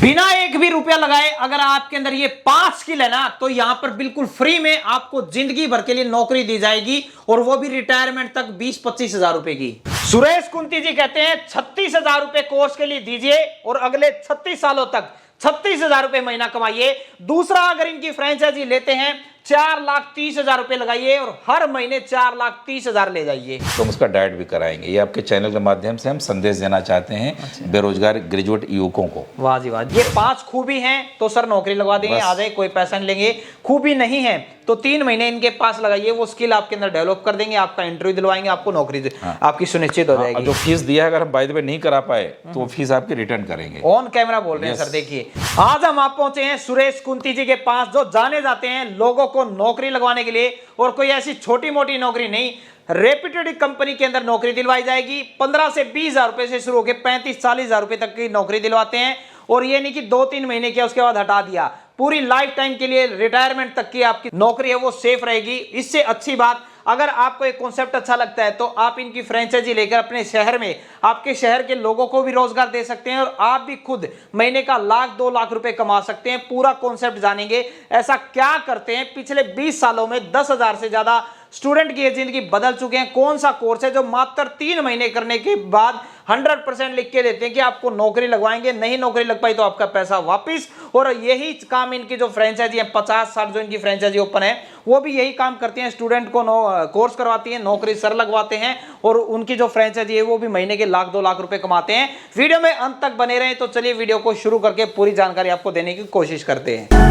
बिना एक भी रुपया लगाए अगर आपके अंदर ये 5 स्किल है ना, तो यहां पर बिल्कुल फ्री में आपको जिंदगी भर के लिए नौकरी दी जाएगी, और वो भी रिटायरमेंट तक 20-25 हजार रुपए की। सुरेश कुंती जी कहते हैं 36 हजार रुपए कोर्स के लिए दीजिए और अगले 36 सालों तक 36 हजार रुपए महीना कमाइए। दूसरा, अगर इनकी फ्रेंचाइजी लेते हैं 4,30,000 रुपए लगाइए और हर महीने 4,30,000 ले जाइए। तो हम उसका डाइट भी कराएंगे। ये आपके चैनल के माध्यम से हम संदेश देना चाहते हैं बेरोजगार ग्रेजुएट युवकों को। वाह जी वाह। ये 5 खूबी हैं तो सर नौकरी लगवा देंगे, आ जाए, कोई पैसा नहीं लेंगे। खूबी नहीं है तो 3 महीने इनके पास लगाइए, वो स्किल आपके अंदर डेवलप कर देंगे, आपका इंटरव्यू दिलवाएंगे, आपको नौकरी आपकी सुनिश्चित हो जाएगी। जो फीस दिया है अगर हम बाय द वे नहीं करा पाए तो वो फीस आपकी रिटर्न करेंगे। ऑन कैमरा बोल रहे हैं सर। देखिए, आज हम आप पहुंचे हैं सुरेश कुंती जी के पास, जो जाने जाते हैं लोगों को नौकरी लगवाने के लिए, और कोई ऐसी छोटी मोटी नौकरी नहीं, रेप्यूटेड कंपनी के अंदर नौकरी दिलवाई जाएगी। 15 से 20 हजार रुपए से शुरू होकर 35-40 हजार रुपए तक की नौकरी दिलवाते हैं, और ये नहीं कि 2-3 महीने किया उसके बाद हटा दिया, पूरी लाइफ टाइम के लिए रिटायरमेंट तक की आपकी नौकरी है वो सेफ रहेगी। इससे अच्छी बात, अगर आपको एक कॉन्सेप्ट अच्छा लगता है तो आप इनकी फ्रेंचाइजी लेकर अपने शहर में आपके शहर के लोगों को भी रोजगार दे सकते हैं, और आप भी खुद महीने का 1,00,000-2 लाख रुपए कमा सकते हैं। पूरा कॉन्सेप्ट जानेंगे, ऐसा क्या करते हैं। पिछले 20 सालों में 10,000 से ज्यादा स्टूडेंट की जिंदगी बदल चुके हैं। कौन सा कोर्स है जो मात्र 3 महीने करने के बाद 100% लिख के देते हैं कि आपको नौकरी लगवाएंगे, नहीं नौकरी लग पाई तो आपका पैसा वापिस। और यही काम इनकी जो फ्रेंचाइजी है, 50-60 जो इनकी फ्रेंचाइजी ओपन है, वो भी यही काम करती हैं। स्टूडेंट को कोर्स करवाती हैं, नौकरी सर लगवाते हैं, और उनकी जो फ्रेंचाइजी है वो भी महीने के 1,00,000-2 लाख रुपए कमाते हैं। वीडियो में अंत तक बने रहें। तो चलिए वीडियो को शुरू करके पूरी जानकारी आपको देने की कोशिश करते हैं।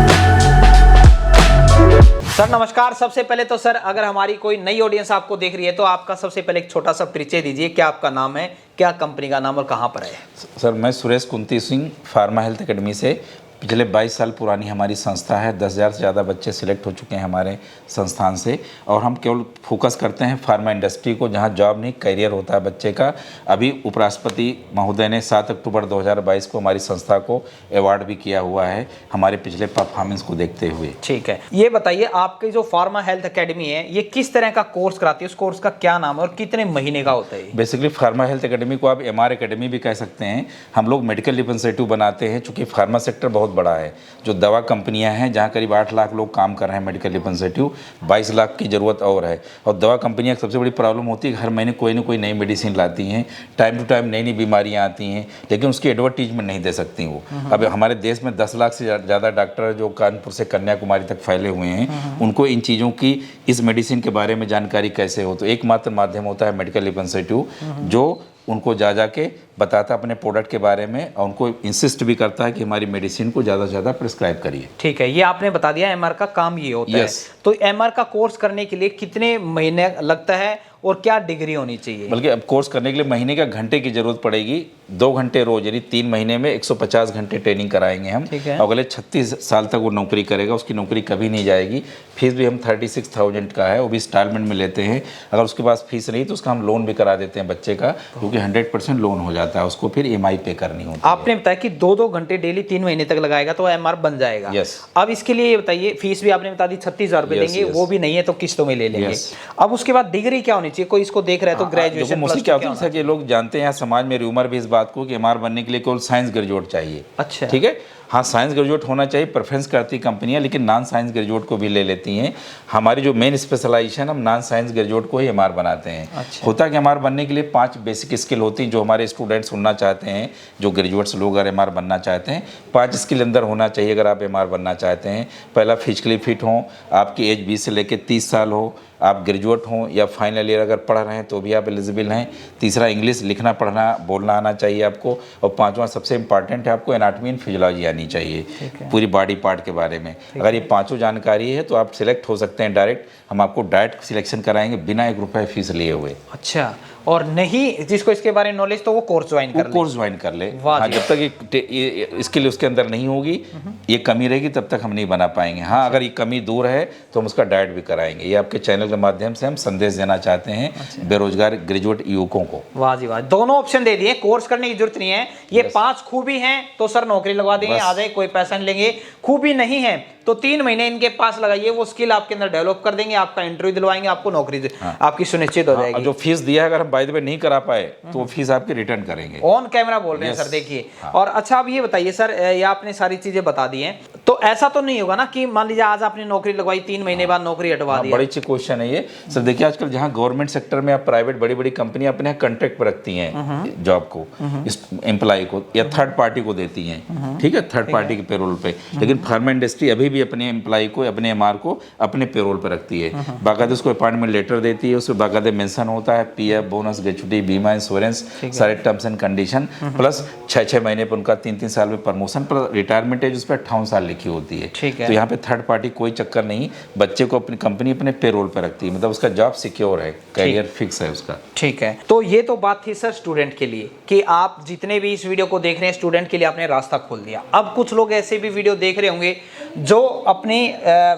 सर नमस्कार। सबसे पहले तो सर, अगर हमारी कोई नई ऑडियंस आपको देख रही है तो आपका सबसे पहले एक छोटा सा परिचय दीजिए। क्या आपका नाम है, क्या कंपनी का नाम, और कहां पर है? सर मैं Suresh Kunti Singh, pharma health academy से। पिछले 22 साल पुरानी हमारी संस्था है। 10,000 से ज़्यादा बच्चे सिलेक्ट हो चुके हैं हमारे संस्थान से, और हम केवल फोकस करते हैं फार्मा इंडस्ट्री को, जहां जॉब नहीं करियर होता है बच्चे का। अभी उपराष्ट्रपति महोदय ने 7 अक्टूबर 2022 को हमारी संस्था को अवार्ड भी किया हुआ है हमारे पिछले परफॉर्मेंस को देखते हुए। ठीक है, ये बताइए आपकी जो फार्मा हेल्थ एकेडमी है ये किस तरह का कोर्स कराती है, उस कोर्स का क्या नाम है और कितने महीने का होता है? बेसिकली फार्मा हेल्थ एकेडमी को आप MR एकेडमी भी कह सकते हैं। हम लोग मेडिकल रिप्रेजेंटेटिव बनाते हैं, चूँकि फार्मा सेक्टर बहुत बड़ा है। जो दवा कंपनियां हैं जहां करीब 8 लाख लोग काम कर रहे हैं मेडिकल रिप्रेजेंटेटिव, 22 लाख की ज़रूरत और है। और दवा कंपनियां सबसे बड़ी प्रॉब्लम होती है, हर महीने कोई ना कोई नई मेडिसिन लाती हैं, टाइम टू टाइम नई नई बीमारियां आती हैं, लेकिन उसकी एडवर्टीजमेंट नहीं दे सकती वो। अब हमारे देश में 10 लाख से ज़्यादा डॉक्टर जो कानपुर से कन्याकुमारी तक फैले हुए हैं, उनको इन चीज़ों की, इस मेडिसिन के बारे में जानकारी कैसे हो, तो एकमात्र माध्यम होता है मेडिकल रिप्रेजेंटेटिव, जो उनको जा के बताता अपने प्रोडक्ट के बारे में, और उनको इंसिस्ट भी करता है कि हमारी मेडिसिन को ज़्यादा से ज़्यादा प्रिस्क्राइब करिए। ठीक है, ये आपने बता दिया MR का काम ये होता है। तो MR का कोर्स करने के लिए कितने महीने लगता है और क्या डिग्री होनी चाहिए? बल्कि अब कोर्स करने के लिए महीने का घंटे की जरूरत पड़ेगी, 2 घंटे रोज, यानी 3 महीने में 150 घंटे ट्रेनिंग कराएंगे हम। अगले 36 साल तक वो नौकरी करेगा, उसकी नौकरी कभी नहीं जाएगी। फीस भी हम 36,000 का है, वो भी इंस्टॉलमेंट में लेते हैं। अगर उसके पास फीस नहीं तो उसका हम लोन भी करा देते हैं बच्चे का, क्योंकि 100% लोन हो जाता है, उसको फिर EMI पे करनी होती है। आपने बताया कि 2-2 घंटे डेली 3 महीने तक लगाएगा तो MR बन जाएगा। यस। अब इसके लिए ये बताइए, फीस भी आपने बता दी 36,000 रुपए देंगे, वो भी नहीं है तो किस्तों में ले लेंगे। अब उसके बाद डिग्री क्या होनी चाहिए? कोई इसको देख रहा है तो ग्रेजुएशन मोस्टली क्या होता है कि लोग जानते हैं समाज में रूमर भी इस बात को कि MR बनने के लिए केवल साइंस ग्रेजुएट चाहिए। अच्छा, ठीक है। हाँ, साइंस ग्रेजुएट होना चाहिए, प्रेफरेंस करती कंपनियां, लेकिन नॉन साइंस ग्रेजुएट को भी ले लेती हैं। हमारी जो मेन स्पेशलाइजेशन, हम नॉन साइंस ग्रेजुएट को ही MR बनाते हैं। अच्छा। होता है कि MR बनने के लिए 5 बेसिक स्किल होती हैं, जो हमारे स्टूडेंट्स सुनना चाहते हैं, जो ग्रेजुएट्स लोग अगर MR बनना चाहते हैं, 5 स्किल अंदर होना चाहिए अगर आप MR बनना चाहते हैं। पहला, फिजिकली फिट हों, आपकी एज 20 से लेकर 30 साल हो, आप ग्रेजुएट हों या फाइनल ईयर अगर पढ़ रहे हैं तो भी आप एलिजिबल हैं। तीसरा, इंग्लिश लिखना पढ़ना बोलना आना चाहिए आपको। और 5वां सबसे इंपॉर्टेंट है, आपको एनाटॉमी एंड फिजियोलॉजी आनी चाहिए, पूरी बॉडी पार्ट के बारे में। अगर ये 5 जानकारी है तो आप सिलेक्ट हो सकते हैं डायरेक्ट। हम आपको डायरेक्ट सिलेक्शन कराएंगे बिना 1 रुपये फीस लिए हुए। अच्छा, और नहीं जिसको इसके बारे में नॉलेज तो वो कोर्स ज्वाइन कर ले। हाँ, जब तक ये स्किल उसके अंदर नहीं होगी, ये कमी रहेगी, तब तक हम नहीं बना पाएंगे। हाँ, अगर ये कमी दूर है तो हम उसका डाइट भी कराएंगे। ये आपके चैनल के माध्यम से हम संदेश देना चाहते हैं बेरोजगार ग्रेजुएट युवकों को। वाह जी वाह, दोनों ऑप्शन दे दिए, कोर्स करने की जरूरत नहीं है। ये 5 खूबी हैं तो सर नौकरी लगवा देंगे, आ जाए, कोई पैसा नहीं लेंगे। खूबी नहीं है तो 3 महीने इनके पास लगाइए, वो स्किल आपके अंदर डेवलप कर देंगे, आपका इंटरव्यू दिलवाएंगे, आपको नौकरी आपकी सुनिश्चित हो जाएगी। जो फीस दिया है अगर हम बाय द वे नहीं करा पाए तो वो फीस आपकी रिटर्न करेंगे। ऑन कैमरा बोल रहे हैं सर, देखिए। और अच्छा अब ये बताइए सर, ये आपने सारी चीजें बता दी हैं, तो ऐसा तो नहीं होगा ना कि मान लीजिए आज आपने नौकरी लगवाई, 3 महीने बाद नौकरी हटवा दी? बड़ी अच्छी क्वेश्चन है ये सर। देखिए आजकल जहाँ गवर्नमेंट सेक्टर में आप प्राइवेट बड़ी बड़ी कंपनियां अपने यहाँ कॉन्ट्रैक्ट पर रखती हैं जॉब को, इस एम्प्लॉय को, या थर्ड पार्टी को देती हैं, ठीक है, थर्ड पार्टी के पेरोल पे। लेकिन फार्मा इंडस्ट्री अभी भी अपने एम्प्लॉय को, अपने एमआर को अपने पेरोल पर रखती है। बाकायदे उसको अपॉइंटमेंट लेटर देती है, उसमें बाकायदे मेंशन होता है पीएफ, बोनस, ग्रेच्युटी, बीमा, इंश्योरेंस, सारे टर्म्स एंड कंडीशन, प्लस 6-6 महीने पर उनका 3-3 साल में प्रमोशन, प्लस रिटायरमेंट एज उस पर 58 साल लिखी होती है। तो यहाँ पे थर्ड पार्टी कोई चक्कर नहीं, बच्चे को अपनी कंपनी अपने पेरोल पर रखती है, मतलब उसका जॉब सिक्योर है, करियर फिक्स है उसका। ठीक है, तो ये तो बात थी सर स्टूडेंट के लिए कि आप जितने भी इस वीडियो को देख रहे हैं स्टूडेंट के लिए आपने रास्ता खोल दिया। अब कुछ लोग ऐसे भी वीडियो देख रहे होंगे जो अपनी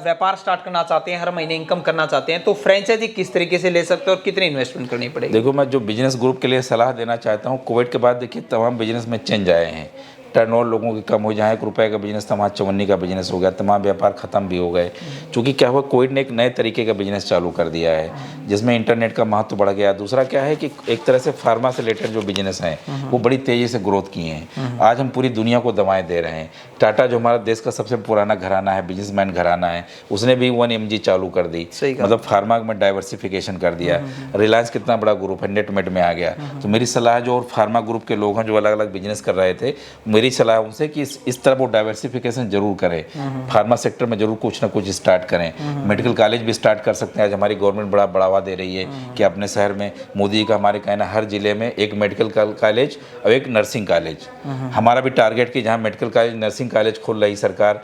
व्यापार स्टार्ट करना चाहते हैं, हर महीने इनकम करना चाहते हैं, तो फ्रेंचाइजी किस तरीके से ले सकते हैं और कितनी इन्वेस्टमेंट करनी पड़ेगी? देखो मैं जो बिजनेस ग्रुप के लिए सलाह देना चाहता हूँ, कोविड के बाद देखिए तमाम बिजनेस में चेंज आए हैं, टर्नओवर लोगों की कम हो जाए, 1 रुपए का बिजनेस था वहाँ 54 का बिजनेस हो गया, तमाम व्यापार खत्म भी हो गए। क्योंकि क्या हुआ, कोविड ने एक नए तरीके का बिजनेस चालू कर दिया है जिसमें इंटरनेट का महत्व बढ़ गया। दूसरा क्या है कि एक तरह से फार्मा से रिलेटेड जो बिजनेस हैं वो बड़ी तेज़ी से ग्रोथ किए हैं। आज हम पूरी दुनिया को दवाएं दे रहे हैं। टाटा जो हमारा देश का सबसे पुराना घराना है, बिजनेसमैन घराना है, उसने भी 1mg चालू कर दी, मतलब फार्मा में डाइवर्सिफिकेशन कर दिया। रिलायंस कितना बड़ा ग्रुप है, नेटमेट में आ गया। तो मेरी सलाह जो और फार्मा ग्रुप के लोग हैं जो अलग अलग बिजनेस कर रहे थे, मेरी सलाह उनसे कि इस तरह वो डाइवर्सिफिकेशन जरूर करें, फार्मा सेक्टर में जरूर कुछ ना कुछ स्टार्ट करें। मेडिकल कॉलेज भी स्टार्ट कर सकते हैं। आज हमारी गवर्नमेंट बड़ा बढ़ावा दे रही है कि अपने शहर में, मोदी जी का हमारे कहना, हर जिले में एक मेडिकल कॉलेज और एक नर्सिंग कॉलेज। हमारा भी टारगेट कि जहाँ मेडिकल कॉलेज, नर्सिंग कॉलेज खोल रही सरकार,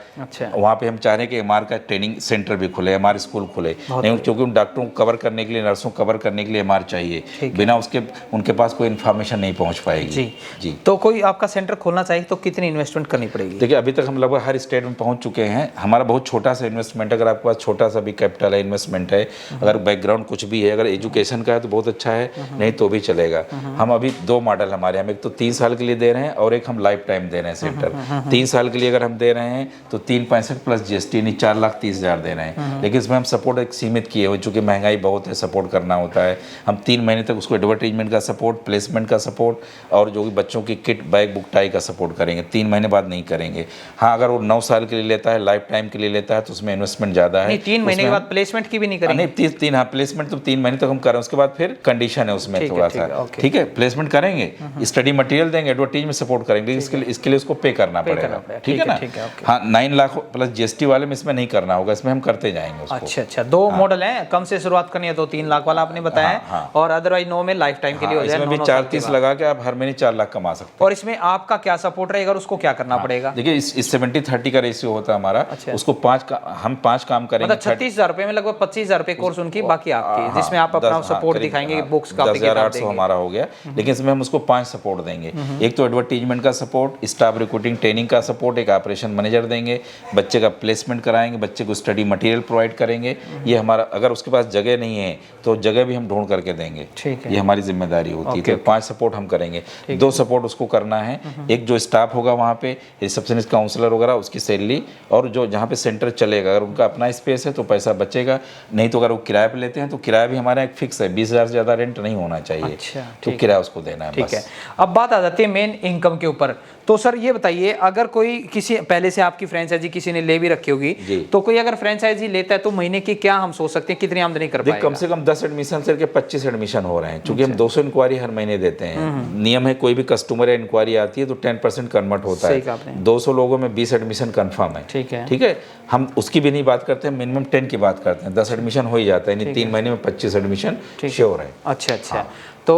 वहाँ पे हम चाह रहे हैं कि एमआर का ट्रेनिंग सेंटर भी खुले, एमआर स्कूल खुले। नहीं, क्योंकि उन डॉक्टरों को कवर करने के लिए, नर्सों को कवर करने के लिए एमआर चाहिए, बिना उसके उनके पास कोई इन्फॉर्मेशन नहीं पहुँच पाएगी। जी। तो कोई आपका सेंटर खोलना चाहिए तो कितनी इन्वेस्टमेंट करनी पड़ेगी? देखिए अभी तक हम लगभग हर स्टेट में पहुंच चुके हैं। हमारा बहुत छोटा सा इन्वेस्टमेंट, अगर आपके पास छोटा सा भी कैपिटल है, इन्वेस्टमेंट है, अगर बैकग्राउंड कुछ भी है, अगर एजुकेशन का है तो बहुत अच्छा है, नहीं तो भी चलेगा। हम अभी 2 मॉडल हमारे हम, एक तो 3 साल के लिए दे रहे हैं और एक हम लाइफ टाइम दे रहे हैं सेंटर। 3 साल के लिए अगर हम दे रहे हैं तो 365 प्लस GST यानी 4,30,000 दे रहे हैं। लेकिन इसमें हम सपोर्ट एक सीमित किए हुए, चूँकि महंगाई बहुत है, सपोर्ट करना होता है। हम 3 महीने तक उसको एडवर्टीजमेंट का सपोर्ट, प्लेसमेंट का सपोर्ट और जो भी बच्चों की किट, बैग, बुक, टाई का सपोर्ट करेंगे। 3 महीने बाद नहीं करेंगे। हाँ, अगर वो 9 साल के लिए लेता है, लाइफ टाइम के लिए लेता है, तो उसमें इन्वेस्टमेंट ज़्यादा है। 3 महीने के बाद प्लेसमेंट की भी नहीं करेंगे? नहीं, हाँ, प्लेसमेंट तो 3 महीने तक हम करें, उसके बाद फिर कंडीशन है उसमें थोड़ा सा, ठीक है। प्लेसमेंट करेंगे, स्टडी मटेरियल देंगे, एडवर्टीजमेंट सपोर्ट करेंगे, इसके लिए उसको पे करना पड़ेगा, ठीक है ना। हाँ, 9 लाख प्लस GST वाले में इसमें नहीं करना होगा, इसमें हम करते जाएंगे उसको। अच्छा, 2 मॉडल हैं, कम से शुरुआत करनी है तो 3 लाख वाला आपने बताया, और अदरवाइज 9 में लाइफ टाइम के लिए हो जाए। इसमें भी 4-30 लगा के आप हर महीने 4 लाख कमा सकते हैं। और इसमें आपका क्या सपोर्ट रहेगा, उसको क्या करना पड़ेगा? देखिए इस 70-30 का रेशियो होता है हमारा। उसको हम 5 काम करेंगे, मतलब 36,000 रुपए में लगभग 25,000 रुपए कोर्स उनकी, बाकी आपकी, जिसमें आप अपना सपोर्ट दिखाएंगे, बुक्स का 10,800 हमारा हो गया। लेकिन इसमें हम उसको 5 सपोर्ट देंगे। एक तो एडवर्टीजमेंट का सपोर्ट, स्टाफ रिक्रूटिंग ट्रेनिंग का सपोर्ट, एक ऑपरेशन मैनेजर देंगे, बच्चे का प्लेसमेंट कराएंगे, बच्चे को स्टडी मटेरियल प्रोवाइड करेंगे। ये हमारा, अगर उसके पास जगह नहीं है तो जगह भी हम ढूंढ करके देंगे, ये हमारी जिम्मेदारी होती है। तो 5 सपोर्ट हम करेंगे। 2 सपोर्ट उसको करना है, एक जो स्टाफ होगा वहाँ पे, रिसेप्शनिस्ट, काउंसलर वगैरह, उसकी सैलरी, और जो जहाँ पे सेंटर चलेगा, अगर उनका अपना स्पेस है तो पैसा बचेगा, नहीं तो अगर वो किराए पे लेते हैं तो किराया भी हमारा एक फिक्स है, 20,000 से ज़्यादा रेंट नहीं होना चाहिए। तो किराया उसको देना है। ठीक है, अब बात आ जाती है मेन इनकम के ऊपर। तो सर ये बताइए, अगर कोई किसी पहले से आपकी फ्रेंचाइजी किसी ने ले भी रखी होगी, तो कोई अगर फ्रेंचाइजी लेता है तो महीने की क्या हम सोच सकते हैं, कितनी आमदनी कर पाएगा? कम से कम 10 एडमिशन से 25 एडमिशन हो रहे हैं, क्योंकि हम 200 इंक्वायरी हर महीने देते हैं। नियम है, कोई भी कस्टमर या इंक्वायरी आती है तो 10% कन्वर्ट होता है। 200 लोगों में 20 एडमिशन कन्फर्म है, ठीक है। हम उसकी भी नहीं बात करते हैं, मिनिमम 10 की बात करते हैं। 10 एडमिशन हो ही जाता है, यानी 3 महीने में 25 एडमिशन श्योर है। अच्छा, तो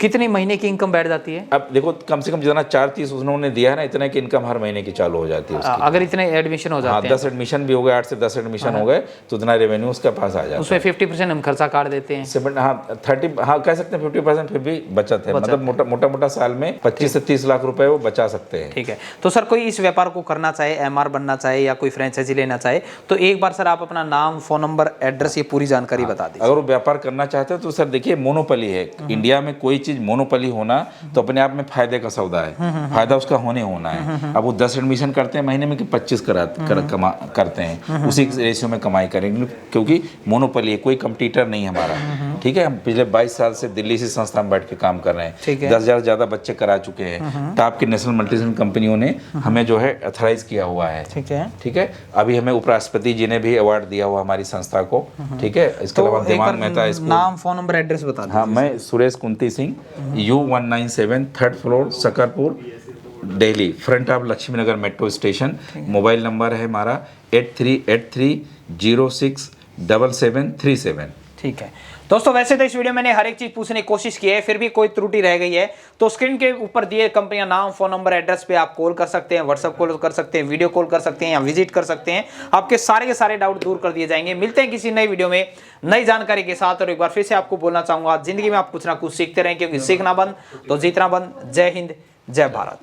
कितनी महीने की इनकम बैठ जाती है? अब देखो, कम से कम जितना 430 उन्होंने दिया है ना, इतना की इनकम हर महीने की चालू हो जाती है उसकी। अगर इतने एडमिशन हो जाते हैं, 10 एडमिशन भी हो गए, 8 से 10 एडमिशन हो गए, तो उतना रेवेन्यू उसके पास आ जाता है। उसमें 50% हम खर्चा काट देते हैं। 30, हाँ कह सकते हैं 50% फिर भी बचत है, मतलब मोटा साल में 25 से 30 लाख रुपए वो बचा सकते हैं। ठीक है, तो सर कोई इस व्यापार को करना चाहे, एमआर बनना चाहे या कोई फ्रेंचाइजी लेना चाहे, तो एक बार सर आप अपना नाम, फोन नंबर, एड्रेस, ये पूरी जानकारी बता दीजिए। अगर वो व्यापार करना चाहते हैं तो सर देखिए, मोनोपोली है इंडिया में, कोई चीज मोनोपोली होना तो अपने आप में फायदे का सौदा है, फायदा उसका होना है। अब वो 10 एडमिशन करते हैं महीने में कि 25 करते हैं, उसी रेशियो में कमाई करेंगे, क्योंकि मोनोपोली है, कोई कंपटीटर नहीं हमारा, ठीक है, हम पिछले 22 साल से दिल्ली से संस्था में बैठ के काम कर रहे हैं। ठीक है। 10,000 ज़्यादा बच्चे करा चुके हैं। टॉप की नेशनल मल्टीनेशनल कंपनियों ने हमें जो है ऑथराइज किया हुआ है। ठीक है। ठीक है, अभी हमें उपराष्ट्रपति जी ने भी अवार्ड दिया हुआ हमारी संस्था को। ठीक है, इसके अलावा दिमाग मेहता स्कूल। नाम, फोन नंबर, एड्रेस बता दीजिए। हाँ, मैं Suresh Kunti Singh, U197 3rd floor, Shakarpur, Delhi, front of Lakshmi Nagar metro station. Mobile number है हमारा 8383067737। ठीक है दोस्तों, वैसे तो इस वीडियो में मैंने हर एक चीज पूछने की कोशिश की है, फिर भी कोई त्रुटि रह गई है तो स्क्रीन के ऊपर दिए कंपनियां नाम, फोन नंबर, एड्रेस पे आप कॉल कर सकते हैं, व्हाट्सएप कॉल कर सकते हैं, वीडियो कॉल कर सकते हैं या विजिट कर सकते हैं। आपके सारे के सारे डाउट दूर कर दिए जाएंगे। मिलते हैं किसी नई वीडियो में नई जानकारी के साथ। और एक बार फिर से आपको बोलना चाहूंगा, जिंदगी में आप कुछ ना कुछ सीखते रहें, क्योंकि सीखना बंद तो जीतना बंद। जय हिंद, जय भारत।